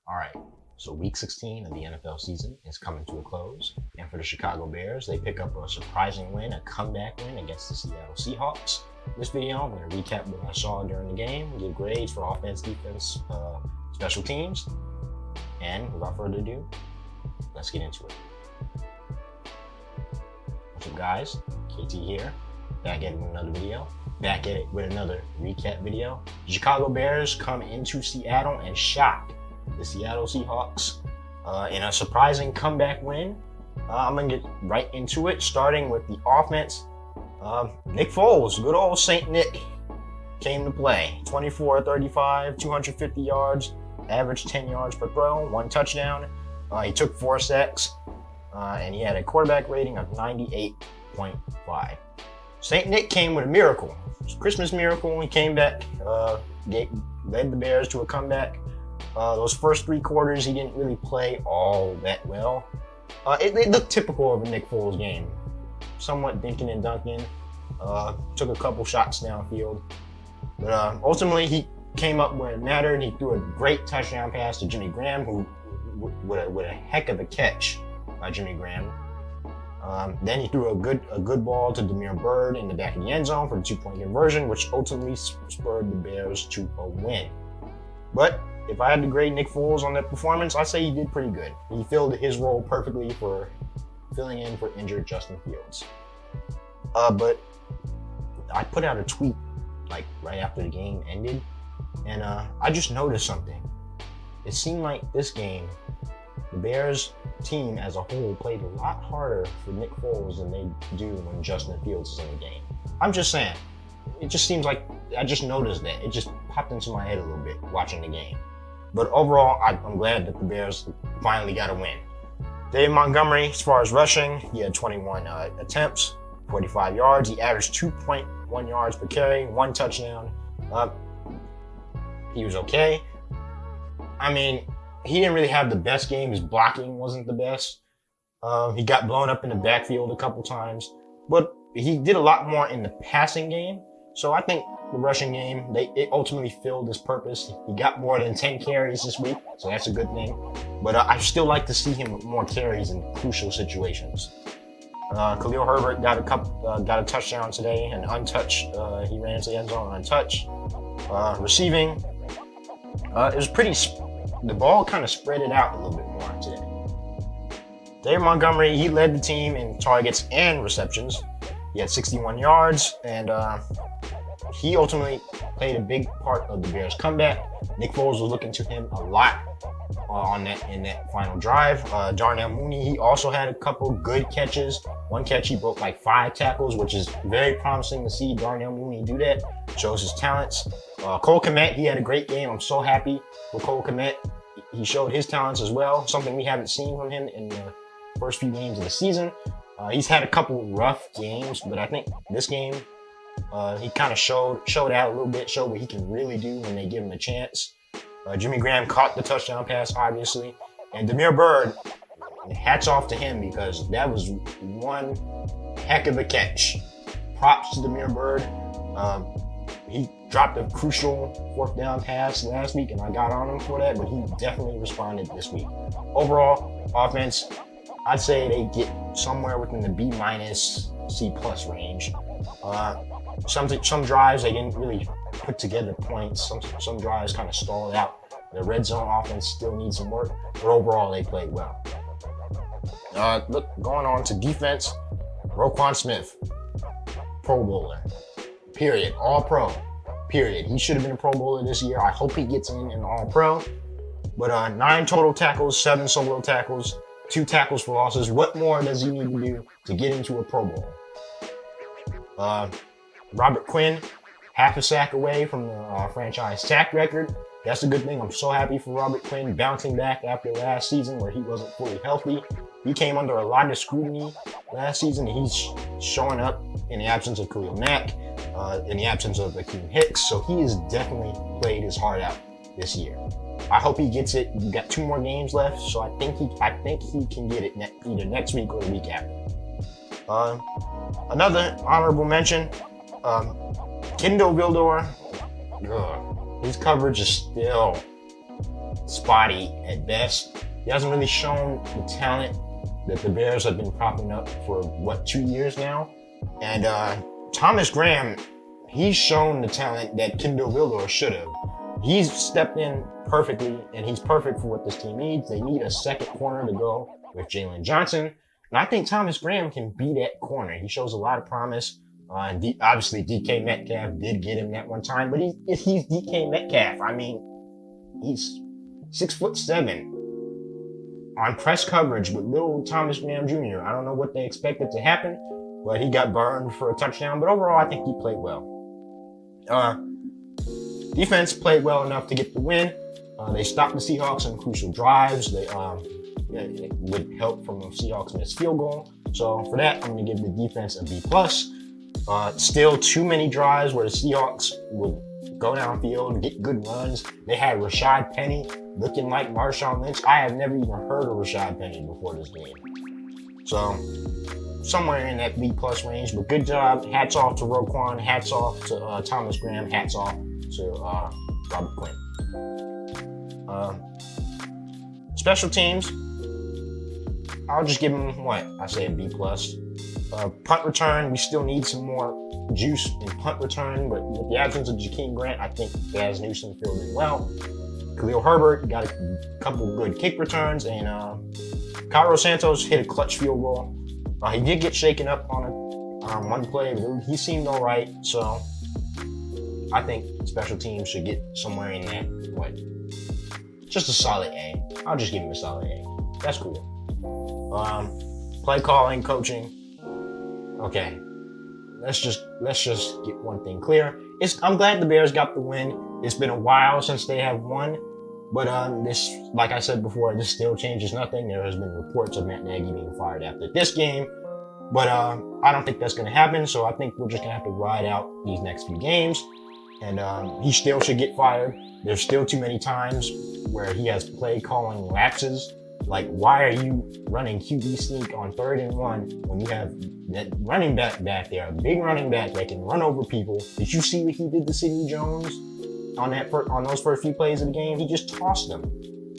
All right, so week 16 of the NFL season is coming to a close. And for the Chicago Bears, they pick up a surprising win, a comeback win against the Seattle Seahawks. In this video, I'm going to recap what I saw during the game, give grades for offense, defense, special teams. And without further ado, let's get into it. What's up, guys? KT here, back at it with another video. Back at it with another recap video. The Chicago Bears come into Seattle and shock the Seattle Seahawks in a surprising comeback win. I'm going to get right into it, starting with the offense. Nick Foles, good old Saint Nick, came to play. 24-35, 250 yards, averaged 10 yards per throw, 1 touchdown. He took 4 sacks, and he had a quarterback rating of 98.5. Saint Nick came with a miracle. It was a Christmas miracle. He came back, led the Bears to a comeback. Those first 3 quarters, he didn't really play all that well. It looked typical of a Nick Foles game. Somewhat dinking and dunking. Took a couple shots downfield. But ultimately, he came up where it mattered. He threw a great touchdown pass to Jimmy Graham, who with a heck of a catch by Jimmy Graham. Then he threw a good ball to Darnell Mooney in the back of the end zone for the 2-point conversion, which ultimately spurred the Bears to a win. But if I had to grade Nick Foles on that performance, I'd say he did pretty good. He filled his role perfectly for filling in for injured Justin Fields. But I put out a tweet like right after the game ended, and I just noticed something. It seemed like this game, the Bears team as a whole played a lot harder for Nick Foles than they do when Justin Fields is in the game. I'm just saying. It just seems like I just noticed that. It just popped into my head a little bit watching the game. But overall, I'm glad that the Bears finally got a win. Dave Montgomery, as far as rushing, he had 21 attempts, 45 yards. He averaged 2.1 yards per carry, 1 touchdown. He was okay. I mean, he didn't really have the best game. His blocking wasn't the best. He got blown up in the backfield a couple times. But he did a lot more in the passing game. So I think the rushing game, it ultimately filled its purpose. He got more than 10 carries this week, so that's a good thing. But I still like to see him with more carries in crucial situations. Kahlil Herbert got a touchdown today, and untouched. He ran into the end zone untouched. Receiving, it was pretty. The ball kind of spread it out a little bit more today. Dave Montgomery, he led the team in targets and receptions. He had 61 yards, and he ultimately played a big part of the Bears' comeback. Nick Foles was looking to him a lot in that final drive. Darnell Mooney, he also had a couple good catches. One catch, he broke like 5 tackles, which is very promising to see Darnell Mooney do that. Shows his talents. Cole Kmet, he had a great game. I'm so happy with Cole Kmet. He showed his talents as well, something we haven't seen from him in the first few games of the season. He's had a couple rough games, but I think this game, he kind of showed out a little bit, showed what he can really do when they give him a chance. Jimmy Graham caught the touchdown pass, obviously. And Darnell Mooney, hats off to him because that was one heck of a catch. Props to Darnell Mooney. He dropped a crucial 4th down pass last week, and I got on him for that, but he definitely responded this week. Overall, offense, I'd say they get somewhere within the B-, C+ range. Some drives they didn't really put together points. Some drives kind of stalled out. The red zone offense still needs some work, but overall they played well. Going on to defense, Roquan Smith, Pro Bowler, period, All Pro, period. He should have been a Pro Bowler this year. I hope he gets in All Pro. But 9 total tackles, 7 solo tackles, 2 tackles for losses. What more does he need to do to get into a Pro Bowl? Robert Quinn, half a sack away from the franchise sack record. That's a good thing. I'm so happy for Robert Quinn bouncing back after last season where he wasn't fully healthy. He came under a lot of scrutiny last season, and he's showing up in the absence of Khalil Mack, in the absence of Akeem Hicks. So he has definitely played his heart out this year. I hope he gets it. We've got 2 more games left, so I think he can get it either next week or the week after. Another honorable mention, Kindle Vildor. His coverage is still spotty at best. He hasn't really shown the talent that the Bears have been propping up for, 2 years now? And Thomas Graham, he's shown the talent that Kendall Vildor should have. He's stepped in perfectly, and he's perfect for what this team needs. They need a second corner to go with Jalen Johnson. And I think Thomas Graham can be that corner. He shows a lot of promise. And obviously, DK Metcalf did get him that one time, but he's DK Metcalf. I mean, he's 6'7" on press coverage with little Thomas Graham Jr. I don't know what they expected to happen, but he got burned for a touchdown. But overall, I think he played well. Defense played well enough to get the win. They stopped the Seahawks on crucial drives. They with help from the Seahawks missed field goal. So for that, I'm going to give the defense a B+. Still too many drives where the Seahawks would go downfield, get good runs. They had Rashad Penny looking like Marshawn Lynch. I have never even heard of Rashad Penny before this game. So somewhere in that B+ range, but good job. Hats off to Roquan. Hats off to Thomas Graham. Hats off to Robert Quinn. Special teams, I'll just give them I say a B+. Punt return, we still need some more juice in punt return, but with the absence of Jakeem Grant, I think Baz Newsome filled in well. Kahlil Herbert got a couple good kick returns, and Cairo Santos hit a clutch field goal. He did get shaken up on one play, but he seemed all right. So I think special teams should get somewhere in that, just a solid A. I'll just give him a solid A. That's cool. Play calling, coaching. Okay, let's just get one thing clear. I'm glad the Bears got the win. It's been a while since they have won, but this, like I said before, this still changes nothing. There has been reports of Matt Nagy being fired after this game, but I don't think that's going to happen. So I think we're just going to have to ride out these next few games, and he still should get fired. There's still too many times where he has play calling lapses. Like, why are you running QB sneak on 3rd and 1 when you have that running back there, a big running back that can run over people? Did you see what he did to Sidney Jones on those first few plays of the game? He just tossed them.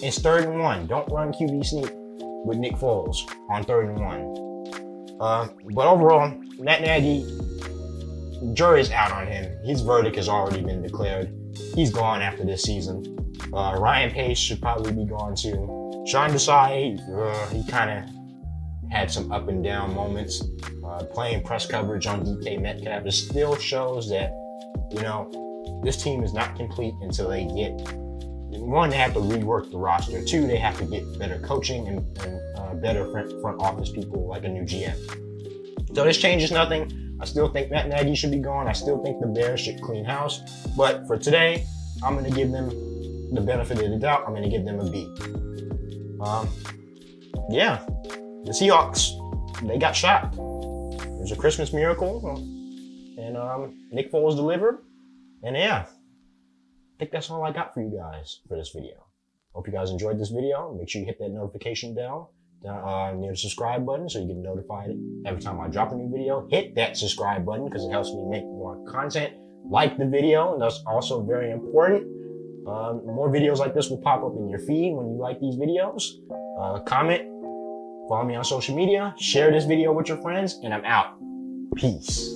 It's 3rd and 1. Don't run QB sneak with Nick Foles on 3rd and 1. But overall, Matt Nagy, jury's out on him. His verdict has already been declared. He's gone after this season. Ryan Pace should probably be gone too. Sean Desai, he kind of had some up and down moments. Playing press coverage on DK Metcalf, it still shows that, this team is not complete until they get, one, they have to rework the roster. 2, they have to get better coaching and better front office people like a new GM. So this changes nothing. I still think Matt Nagy should be gone. I still think the Bears should clean house. But for today, I'm going to give them the benefit of the doubt. I'm going to give them a B. The Seahawks, they got shocked. It was a Christmas miracle, and Nick Foles delivered. And I think that's all I got for you guys for this video. Hope you guys enjoyed this video. Make sure you hit that notification bell down near the subscribe button so you get notified every time I drop a new video. Hit that subscribe button because it helps me make more content. Like the video, and that's also very important. More videos like this will pop up in your feed when you like these videos. Comment, follow me on social media, share this video with your friends, and I'm out. Peace.